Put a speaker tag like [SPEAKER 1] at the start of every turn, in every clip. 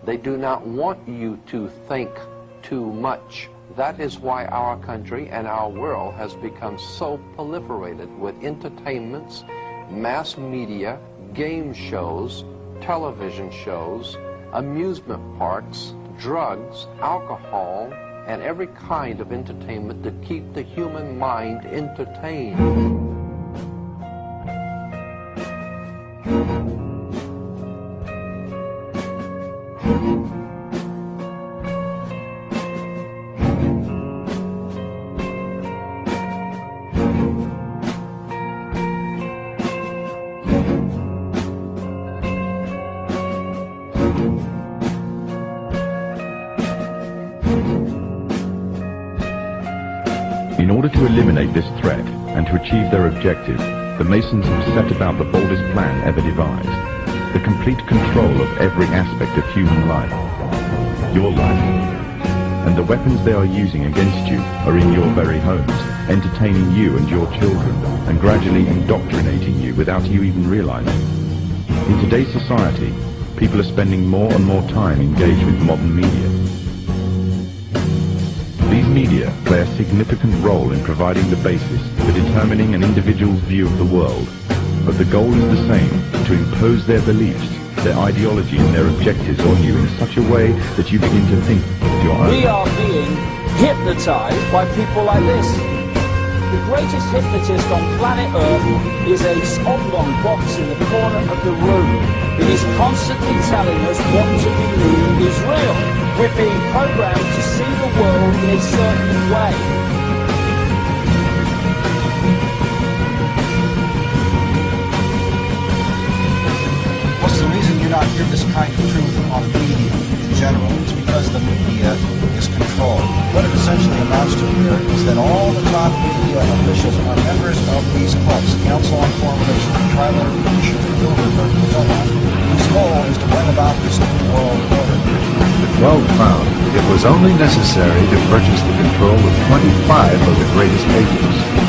[SPEAKER 1] They do not want you to think too much. That is why our country and our world has become so proliferated with entertainments, mass media, game shows, television shows, amusement parks, drugs, alcohol, and every kind of entertainment to keep the human mind entertained.
[SPEAKER 2] In order to eliminate this threat and to achieve their objective, the Masons have set about the boldest plan ever devised: the complete control of every aspect of human life, your life. And the weapons they are using against you are in your very homes, entertaining you and your children, and gradually indoctrinating you without you even realizing. In today's society, people are spending more and more time engaged with modern media. These media play a significant role in providing the basis for determining an individual's view of the world, but the goal is the same: to impose their beliefs, their ideology and their objectives on you in such a way that you begin to think of your own.
[SPEAKER 3] We are being hypnotized by people like this. The greatest hypnotist on planet Earth is a oblong box in the corner of the room. It is constantly telling us what to believe is real. We're being programmed to see the world in a certain way.
[SPEAKER 4] What's the reason you not hear this kind of truth on the media in general? It's because the media is controlled. What it essentially amounts to here is that all the top media officials are members of these clubs, Council on Foreign Relations, Tri-Letter Commission, Bilderberg, and so on, whose goal is to bring about this new world order.
[SPEAKER 5] Weld found it was only necessary to purchase the control of 25 of the greatest papers.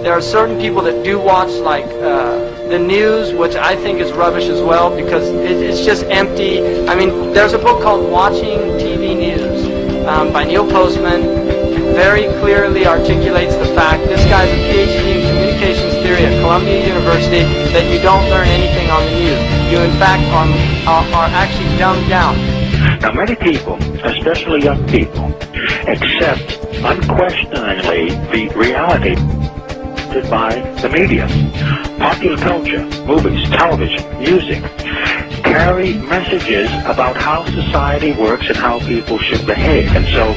[SPEAKER 6] There are certain people that do watch like the news, which I think is rubbish as well, because it's just empty. I mean, there's a book called Watching TV News by Neil Postman. It very clearly articulates the fact, this guy's a PhD in communications theory at Columbia University, that you don't learn anything on the news. You in fact are actually dumbed down.
[SPEAKER 7] Now many people, especially young people, accept unquestioningly the reality by the media. Popular culture, movies, television, music carry messages about how society works and how people should behave. And so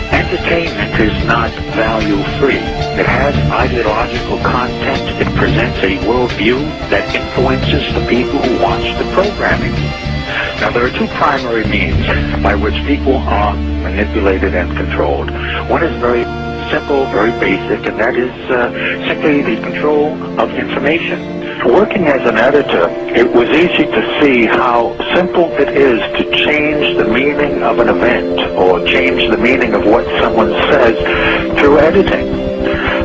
[SPEAKER 7] entertainment is not value-free. It has ideological content. It presents a worldview that influences the people who watch the programming. Now, there are two primary means by which people are manipulated and controlled. One is very simple, very basic, and that is simply the control of information. Working as an editor, it was easy to see how simple it is to change the meaning of an event or change the meaning of what someone says through editing.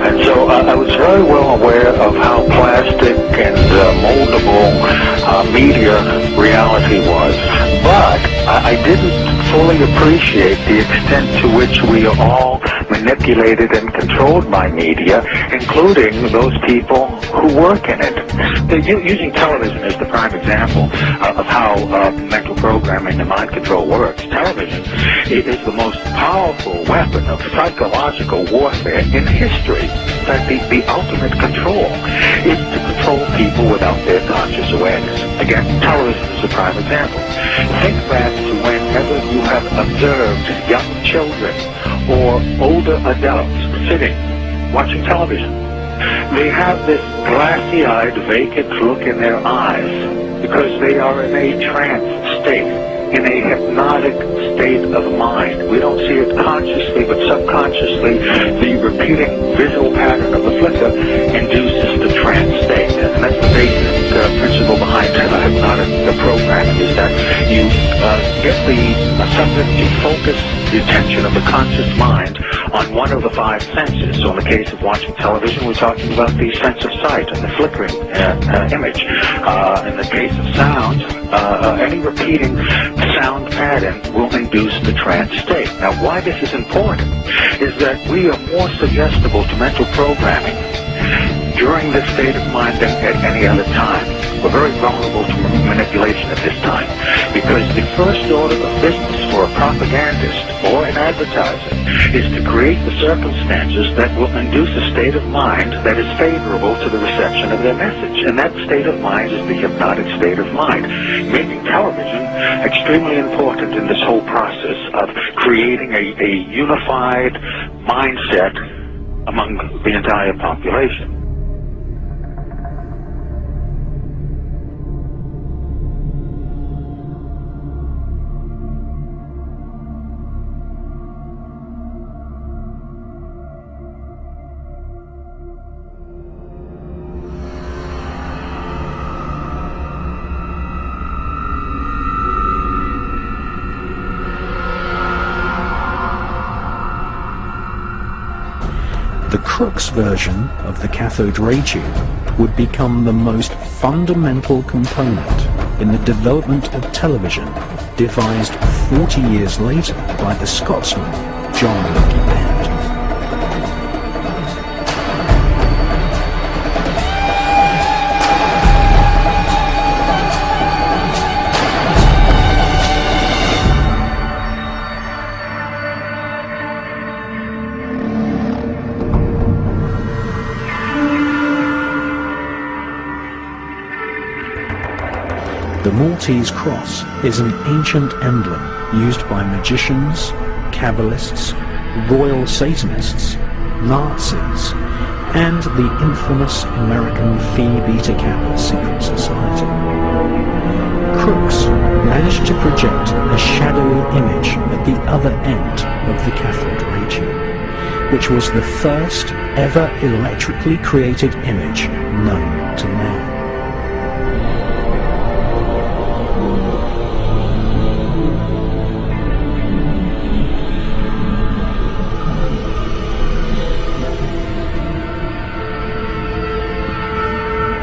[SPEAKER 7] And so I was very well aware of how plastic and moldable media reality was. But I didn't fully appreciate the extent to which we are all manipulated and controlled by media, including those people who work in it. Using television as the prime example of how mental programming and mind control works, television is the most powerful weapon of psychological warfare in history. In fact, the ultimate control is to control people without their conscious awareness. Again, television is a prime example. Think back to whenever you have observed young children or older adults sitting, watching television. They have this glassy-eyed, vacant look in their eyes because they are in a trance state, in a hypnotic state of mind. We don't see it consciously, but subconsciously, the repeating visual pattern of the flicker induces the trance state. And that's the basic principle behind hypnotic programming, is that you get the subject to focus the attention of the conscious mind on one of the five senses. So in the case of watching television, we're talking about the sense of sight and the flickering image. In the case of sound, any repeating sound pattern will induce the trance state. Now, why this is important is that we are more suggestible to mental programming during this state of mind than at any other time. We're very vulnerable to manipulation at this time because the first order of business for a propagandist or an advertiser is to create the circumstances that will induce a state of mind that is favorable to the reception of their message. And that state of mind is the hypnotic state of mind, making television extremely important in this whole process of creating a unified mindset among the entire population.
[SPEAKER 8] The Crookes version of the cathode ray tube would become the most fundamental component in the development of television, devised 40 years later by the Scotsman John Logie Baird. The Maltese cross is an ancient emblem used by magicians, Kabbalists, royal Satanists, Nazis, and the infamous American Phi Beta Kappa secret society. Crookes managed to project a shadowy image at the other end of the cathode ray tube, which was the first ever electrically created image known to man.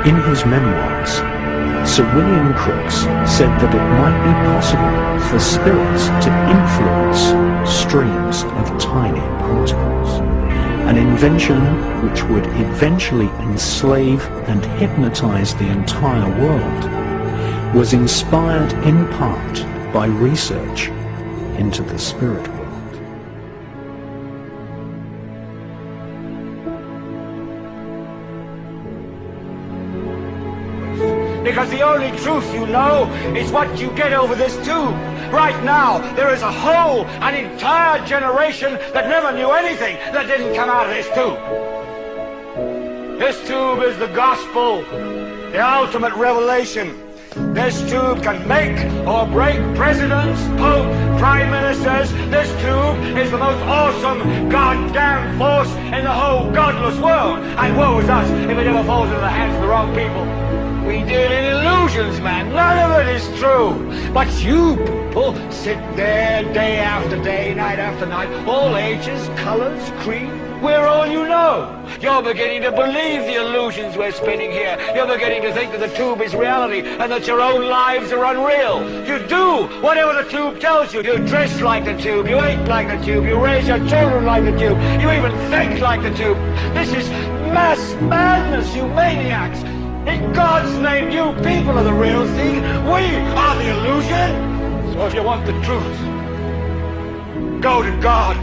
[SPEAKER 8] In his memoirs, Sir William Crookes said that it might be possible for spirits to influence streams of tiny particles, an invention which would eventually enslave and hypnotize the entire world, was inspired in part by research into the spirit world.
[SPEAKER 9] Because the only truth you know is what you get over this tube. Right now, there is a whole, an entire generation that never knew anything that didn't come out of this tube. This tube is the gospel, the ultimate revelation. This tube can make or break presidents, pope, prime ministers. This tube is the most awesome goddamn force in the whole godless world. And woe is us if it ever falls into the hands of the wrong people. We deal in illusions, man. None of it is true. But you people sit there day after day, night after night, all ages, colors, creed. We're all you know. You're beginning to believe the illusions we're spinning here. You're beginning to think that the tube is reality and that your own lives are unreal. You do whatever the tube tells you. You dress like the tube. You eat like the tube. You raise your children like the tube. You even think like the tube. This is mass madness, you maniacs. In God's name, you people are the real thing. We are the illusion. So if you want the truth, go to God.